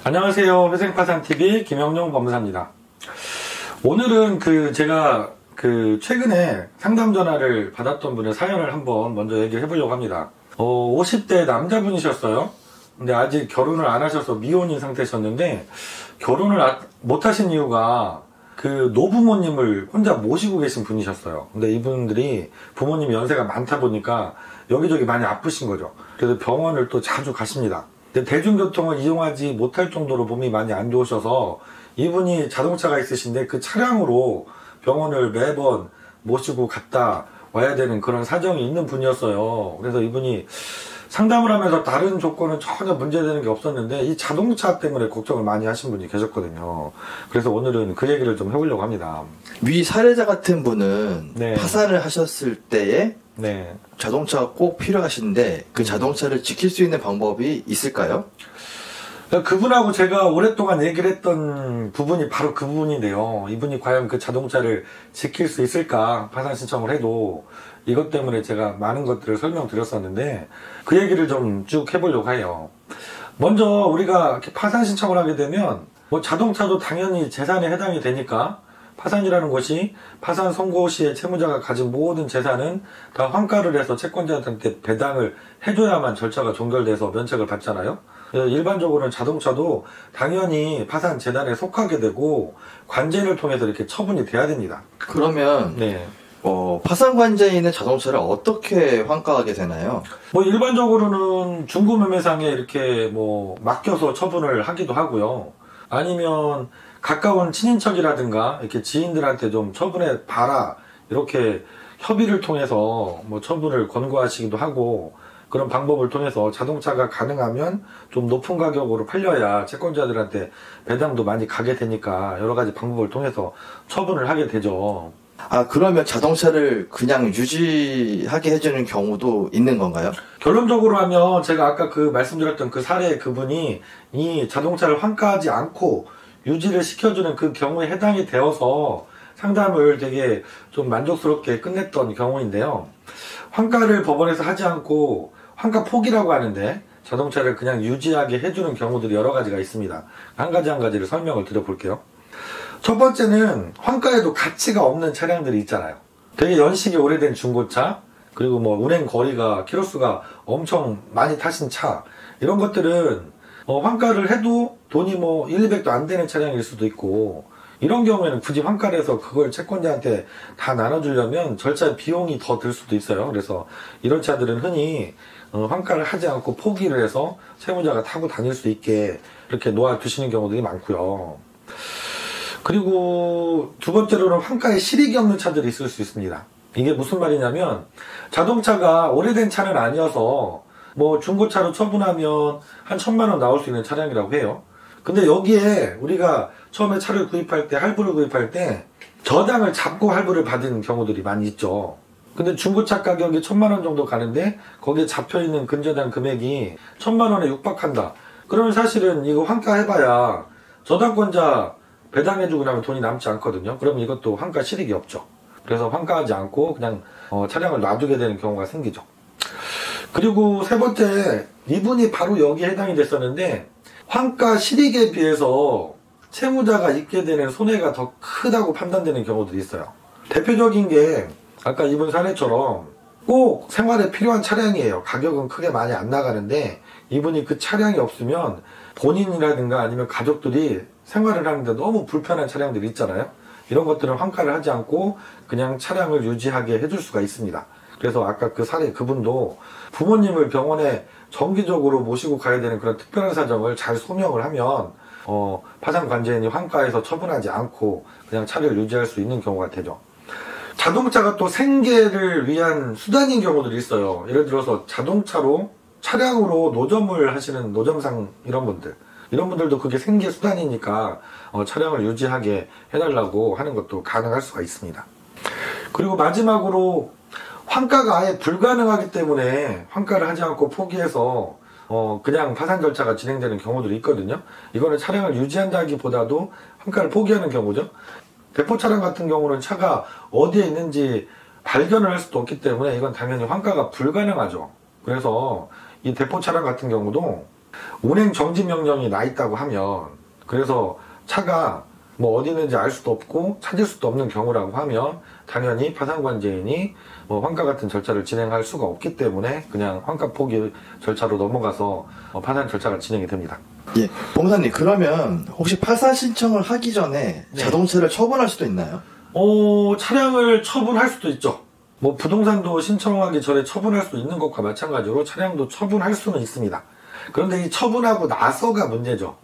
안녕하세요. 회생파산TV 김영용 법무사입니다. 오늘은 제가 최근에 상담 전화를 받았던 분의 사연을 한번 먼저 얘기를 해보려고 합니다. 50대 남자분이셨어요. 근데 아직 결혼을 안 하셔서 미혼인 상태셨는데, 결혼을 못 하신 이유가 노부모님을 혼자 모시고 계신 분이셨어요. 근데 이분들이 부모님 연세가 많다 보니까 여기저기 많이 아프신 거죠. 그래서 병원을 또 자주 가십니다. 근데 대중교통을 이용하지 못할 정도로 몸이 많이 안 좋으셔서 이분이 자동차가 있으신데 그 차량으로 병원을 매번 모시고 갔다 와야 되는 그런 사정이 있는 분이었어요. 그래서 이분이 상담을 하면서 다른 조건은 전혀 문제되는 게 없었는데 이 자동차 때문에 걱정을 많이 하신 분이 계셨거든요. 그래서 오늘은 그 얘기를 좀 해보려고 합니다. 위 사례자 같은 분은 네. 파산을 하셨을 때에 네. 자동차가 꼭 필요하신데 그 자동차를 지킬 수 있는 방법이 있을까요? 그분하고 제가 오랫동안 얘기를 했던 부분이 바로 그 부분인데요. 이분이 과연 그 자동차를 지킬 수 있을까, 파산 신청을 해도. 이것 때문에 제가 많은 것들을 설명드렸었는데 그 얘기를 좀 쭉 해보려고 해요. 먼저 우리가 이렇게 파산 신청을 하게 되면 자동차도 당연히 재산에 해당이 되니까 파산이라는 것이 파산 선고 시에 채무자가 가진 모든 재산은 다 환가를 해서 채권자한테 배당을 해줘야만 절차가 종결돼서 면책을 받잖아요. 일반적으로는 자동차도 당연히 파산 재단에 속하게 되고 관제인을 통해서 이렇게 처분이 돼야 됩니다. 그러면 네. 파산 관제인은 자동차를 어떻게 환가하게 되나요? 일반적으로는 중고매매상에 이렇게 맡겨서 처분을 하기도 하고요. 아니면 가까운 친인척이라든가 이렇게 지인들한테 좀 처분해 봐라, 이렇게 협의를 통해서 처분을 권고하시기도 하고, 그런 방법을 통해서 자동차가 가능하면 좀 높은 가격으로 팔려야 채권자들한테 배당도 많이 가게 되니까 여러 가지 방법을 통해서 처분을 하게 되죠. 그러면 자동차를 그냥 유지하게 해주는 경우도 있는 건가요? 결론적으로 하면 제가 아까 말씀드렸던 그 사례의 그분이 이 자동차를 환가하지 않고 유지를 시켜주는 그 경우에 해당이 되어서 상담을 되게 좀 만족스럽게 끝냈던 경우인데요. 환가를 법원에서 하지 않고 환가 포기라고 하는데 자동차를 그냥 유지하게 해주는 경우들이 여러 가지가 있습니다. 한 가지를 설명을 드려볼게요. 첫 번째는 환가에도 가치가 없는 차량들이 있잖아요. 되게 연식이 오래된 중고차, 그리고 운행 거리가 키로수가 엄청 많이 타신 차, 이런 것들은 환가를 해도 돈이 1, 200도 안 되는 차량일 수도 있고, 이런 경우에는 굳이 환가를 해서 그걸 채권자한테 다 나눠주려면 절차 비용이 더 들 수도 있어요. 그래서 이런 차들은 흔히 환가를 하지 않고 포기를 해서 채무자가 타고 다닐 수 있게 이렇게 놓아두시는 경우들이 많고요. 그리고 두 번째로는 환가에 실익이 없는 차들이 있을 수 있습니다. 이게 무슨 말이냐면 자동차가 오래된 차는 아니어서 중고차로 처분하면 한 1,000만 원 나올 수 있는 차량이라고 해요. 근데 여기에 우리가 처음에 차를 구입할 때, 할부를 구입할 때 저당을 잡고 할부를 받은 경우들이 많이 있죠. 근데 중고차 가격이 1,000만 원 정도 가는데 거기에 잡혀있는 근저당 금액이 1,000만 원에 육박한다. 그러면 사실은 이거 환가 해봐야 저당권자 배당해주고 나면 돈이 남지 않거든요. 그러면 이것도 환가 실익이 없죠. 그래서 환가하지 않고 그냥 차량을 놔두게 되는 경우가 생기죠. 그리고 세 번째, 이분이 바로 여기에 해당이 됐었는데 환가 실익에 비해서 채무자가 입게 되는 손해가 더 크다고 판단되는 경우들이 있어요. 대표적인 게 아까 이분 사례처럼 꼭 생활에 필요한 차량이에요. 가격은 크게 많이 안 나가는데 이분이 그 차량이 없으면 본인이라든가 아니면 가족들이 생활을 하는데 너무 불편한 차량들이 있잖아요. 이런 것들은 환가를 하지 않고 그냥 차량을 유지하게 해줄 수가 있습니다. 그래서 아까 그 사례 그분도 부모님을 병원에 정기적으로 모시고 가야 되는 그런 특별한 사정을 잘 소명을 하면 파산 관제인이 환가해서 처분하지 않고 그냥 차를 유지할 수 있는 경우가 되죠. 자동차가 또 생계를 위한 수단인 경우들이 있어요. 예를 들어서 자동차로 차량으로 노점을 하시는 노점상 이런 분들도 그게 생계 수단이니까 차량을 유지하게 해달라고 하는 것도 가능할 수가 있습니다. 그리고 마지막으로 환가가 아예 불가능하기 때문에 환가를 하지 않고 포기해서 그냥 파산 절차가 진행되는 경우들이 있거든요. 이거는 차량을 유지한다기보다도 환가를 포기하는 경우죠. 대포 차량 같은 경우는 차가 어디에 있는지 발견을 할 수도 없기 때문에 이건 당연히 환가가 불가능하죠. 그래서 이 대포 차량 같은 경우도 운행 정지 명령이 나 있다고 하면, 그래서 차가 뭐 어디 있는지 알 수도 없고 찾을 수도 없는 경우라고 하면 당연히 파산관제인이 뭐 환가 같은 절차를 진행할 수가 없기 때문에 그냥 환가 포기 절차로 넘어가서 파산 절차가 진행이 됩니다. 예, 법무사님, 그러면 혹시 파산 신청을 하기 전에 네. 자동차를 처분할 수도 있나요? 차량을 처분할 수도 있죠. 뭐 부동산도 신청하기 전에 처분할 수 있는 것과 마찬가지로 차량도 처분할 수는 있습니다. 그런데 이 처분하고 나서가 문제죠.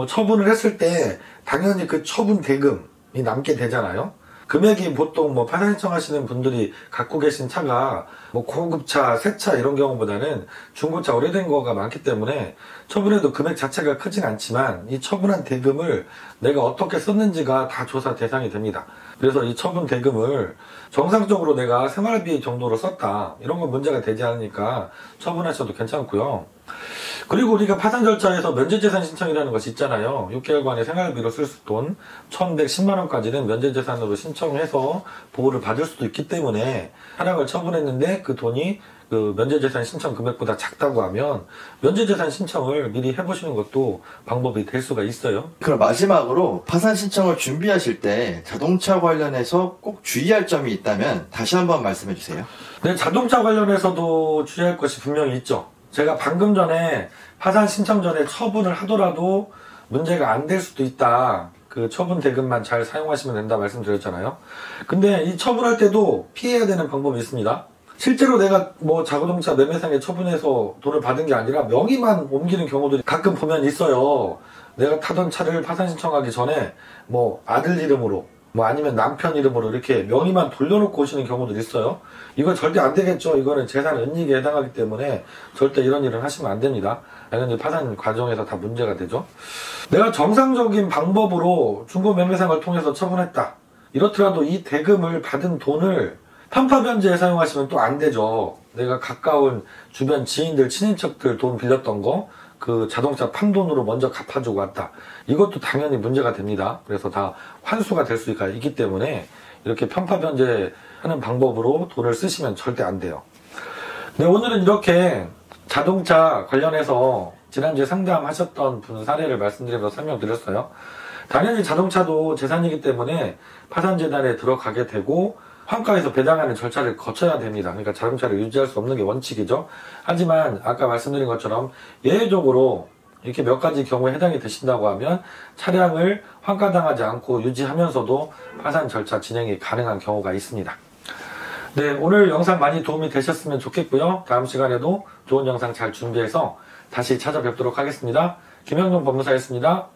처분을 했을 때 당연히 그 처분 대금이 남게 되잖아요. 금액이 보통 뭐 파산 신청하시는 분들이 갖고 계신 차가 뭐 고급차, 새 차 이런 경우보다는 중고차 오래된 거가 많기 때문에 처분해도 금액 자체가 크진 않지만 이 처분한 대금을 내가 어떻게 썼는지가 다 조사 대상이 됩니다. 그래서 이 처분 대금을 정상적으로 내가 생활비 정도로 썼다, 이런 건 문제가 되지 않으니까 처분하셔도 괜찮고요. 그리고 우리가 파산 절차에서 면제재산 신청이라는 것이 있잖아요. 6개월간의 생활비로 쓸 돈 1,110만 원까지는 면제재산으로 신청해서 보호를 받을 수도 있기 때문에 차량을 처분했는데 그 돈이 그 면제재산 신청 금액보다 작다고 하면 면제재산 신청을 미리 해보시는 것도 방법이 될 수가 있어요. 그럼 마지막으로 파산 신청을 준비하실 때 자동차 관련해서 꼭 주의할 점이 있다면 다시 한번 말씀해 주세요. 네, 자동차 관련해서도 주의할 것이 분명히 있죠. 제가 방금 전에 파산 신청 전에 처분을 하더라도 문제가 안 될 수도 있다, 그 처분 대금만 잘 사용하시면 된다 말씀드렸잖아요. 근데 이 처분할 때도 피해야 되는 방법이 있습니다. 실제로 내가 뭐 자동차 매매상에 처분해서 돈을 받은 게 아니라 명의만 옮기는 경우들이 가끔 보면 있어요. 내가 타던 차를 파산 신청하기 전에 뭐 아들 이름으로, 뭐 아니면 남편 이름으로 이렇게 명의만 돌려놓고 오시는 경우도 있어요. 이건 절대 안 되겠죠. 이거는 재산 은닉에 해당하기 때문에 절대 이런 일을 하시면 안 됩니다. 당연히 파산 과정에서 다 문제가 되죠. 내가 정상적인 방법으로 중고 매매상을 통해서 처분했다, 이렇더라도 이 대금을 받은 돈을 편파변제에 사용하시면 또 안 되죠. 내가 가까운 주변 지인들, 친인척들 돈 빌렸던 거 그 자동차 판돈으로 먼저 갚아주고 왔다, 이것도 당연히 문제가 됩니다. 그래서 다 환수가 될 수가 있기 때문에 이렇게 편파변제 하는 방법으로 돈을 쓰시면 절대 안 돼요. 네, 오늘은 이렇게 자동차 관련해서 지난주에 상담하셨던 분 사례를 말씀드리면서 설명드렸어요. 당연히 자동차도 재산이기 때문에 파산재단에 들어가게 되고 환가에서 배당하는 절차를 거쳐야 됩니다. 그러니까 자동차를 유지할 수 없는 게 원칙이죠. 하지만 아까 말씀드린 것처럼 예외적으로 이렇게 몇 가지 경우에 해당이 되신다고 하면 차량을 환가당하지 않고 유지하면서도 파산 절차 진행이 가능한 경우가 있습니다. 네, 오늘 영상 많이 도움이 되셨으면 좋겠고요. 다음 시간에도 좋은 영상 잘 준비해서 다시 찾아뵙도록 하겠습니다. 김영종 법무사였습니다.